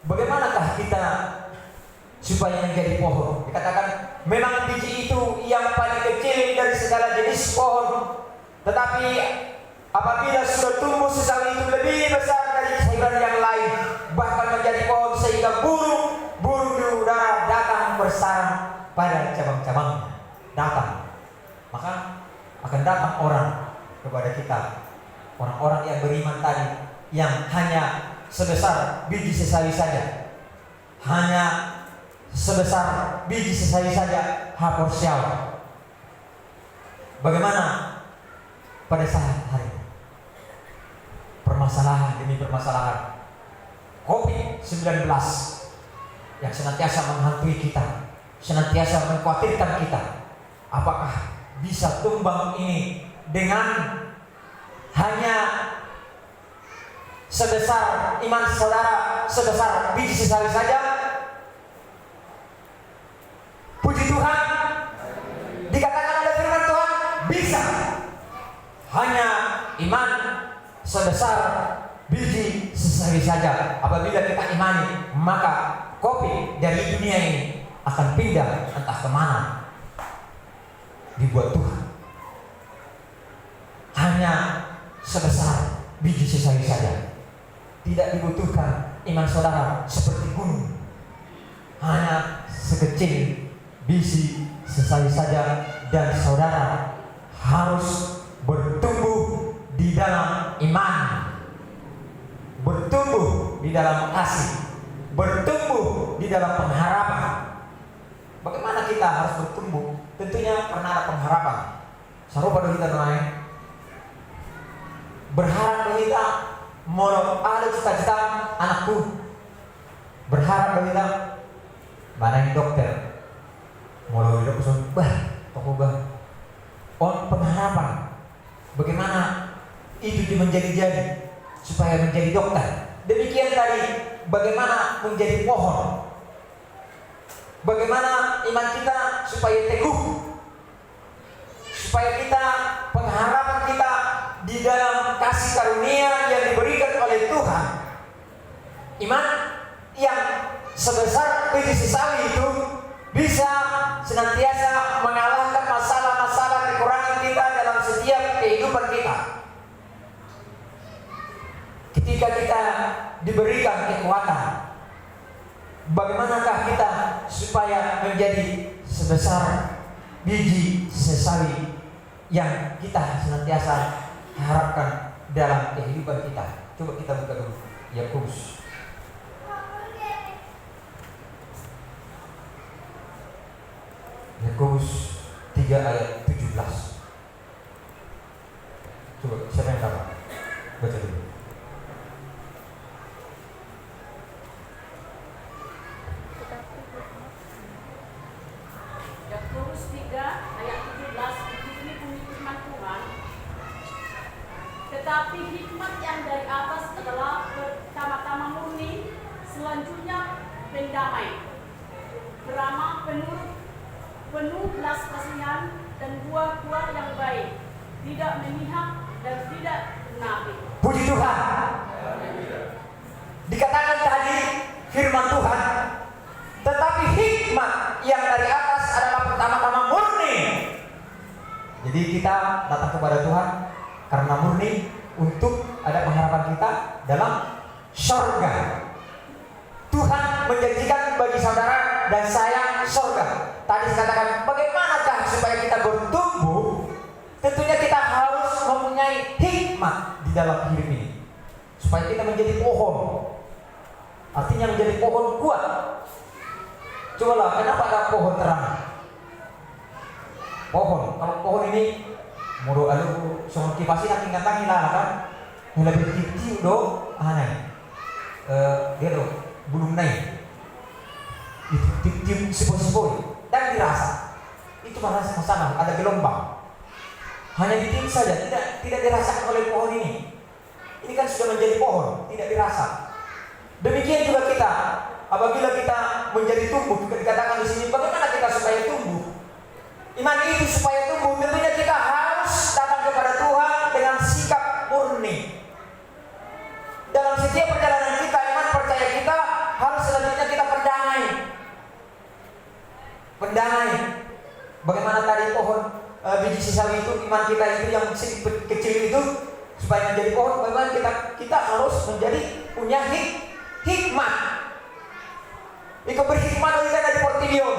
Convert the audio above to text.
bagaimanakah kita supaya menjadi pohon? Dikatakan memang biji itu yang paling kecil dari segala jenis pohon, tetapi apabila sudah tumbuh sesawi itu lebih besar dari sayuran yang lain, bahkan menjadi pohon sehingga burung di udara datang bersarang pada cabang-cabangnya. Datang, maka akan datang orang kepada kita, orang-orang yang beriman tadi, yang hanya sebesar biji sesawi saja, hanya sebesar biji sesawi saja, hapor siaw. Bagaimana pada saat hari permasalahan demi permasalahan COVID-19 yang senantiasa menghantui kita, senantiasa mengkhawatirkan kita, apakah bisa tumbang ini dengan hanya sebesar iman saudara, sebesar biji sesawi saja? Puji Tuhan, dikatakan oleh firman Tuhan, bisa. Hanya iman sebesar biji sesawi saja. Apabila kita imani, maka COVID dari dunia ini akan pindah entah kemana, dibuat Tuhan. Hanya sebesar biji sesawi saja. Tidak dibutuhkan iman saudara seperti gunung, hanya sekecil biji sesawi saja, dan saudara harus bertumbuh di dalam iman, bertumbuh di dalam kasih, bertumbuh di dalam pengharapan. Bagaimana kita harus bertumbuh? Tentunya pernah ada pengharapan. Sarupa kita naik berharap kita mau ada cita-cita anakku, berharap kita mana dokter, mau hidup usul toko pengharapan. Bagaimana itu menjadi supaya menjadi dokter. Demikian tadi bagaimana menjadi pohon, bagaimana iman kita supaya teguh, supaya kita pengharapan kita di dalam kasih karunia yang diberikan oleh Tuhan. Iman yang sebesar biji sesawi itu bisa senantiasa mengalahkan masalah-masalah kekurangan kita dalam setiap kehidupan kita. Ketika kita diberikan kekuatan, bagaimanakah kita supaya menjadi sebesar biji sesawi yang kita senantiasa harapkan dalam kehidupan kita? Coba kita buka dulu Yakobus. Yakobus 3 ayat 17. Coba siapa yang dapat? Baca dulu. Yakobus 3 ayat 17, begini bunyi firman Tuhan. Tetapi hikmat yang dari atas adalah pertama-tama murni, selanjutnya pendamai, beramah, penuh belas kasihan dan buah-buah yang baik, tidak memihak dan tidak munafik. Puji Tuhan. Dikatakan tadi firman Tuhan, tetapi hikmat yang dari atas adalah pertama-tama murni. Jadi kita datang kepada Tuhan karena murni untuk ada pengharapan kita dalam surga. Tuhan menjanjikan bagi saudara dan saya surga. Tadi saya katakan bagaimanakah supaya kita bertumbuh? Tentunya kita harus mempunyai hikmat di dalam hidup ini supaya kita menjadi pohon. Artinya menjadi pohon kuat. Cobalah, kenapa ada pohon terang? Pohon, kalau pohon ini muru alu sama kipasi nanti ngatangi lah kan? Lebih kecil do, aneh. Dia do belum naik. Itu tiup sepoi-sepoi dan dirasa. Itu malah sama-sama ada gelombang. Hanya ditiup saja, tidak dirasakan oleh pohon ini. Ini kan sudah menjadi pohon, tidak dirasa. Demikian juga kita, apabila kita menjadi tumbuh, dikatakan di sini, bagaimana kita supaya tumbuh? Iman itu supaya tumbuh, tentunya kita harus datang kepada Tuhan dengan sikap murni. Dalam setiap perjalanan kita, iman percaya kita harus dari pohon biji sawi itu, iman kita itu yang kecil itu supaya menjadi pohon, bagaimana kita harus punya hikmat. Ikaw berhikmat o ikaw na di portilyon.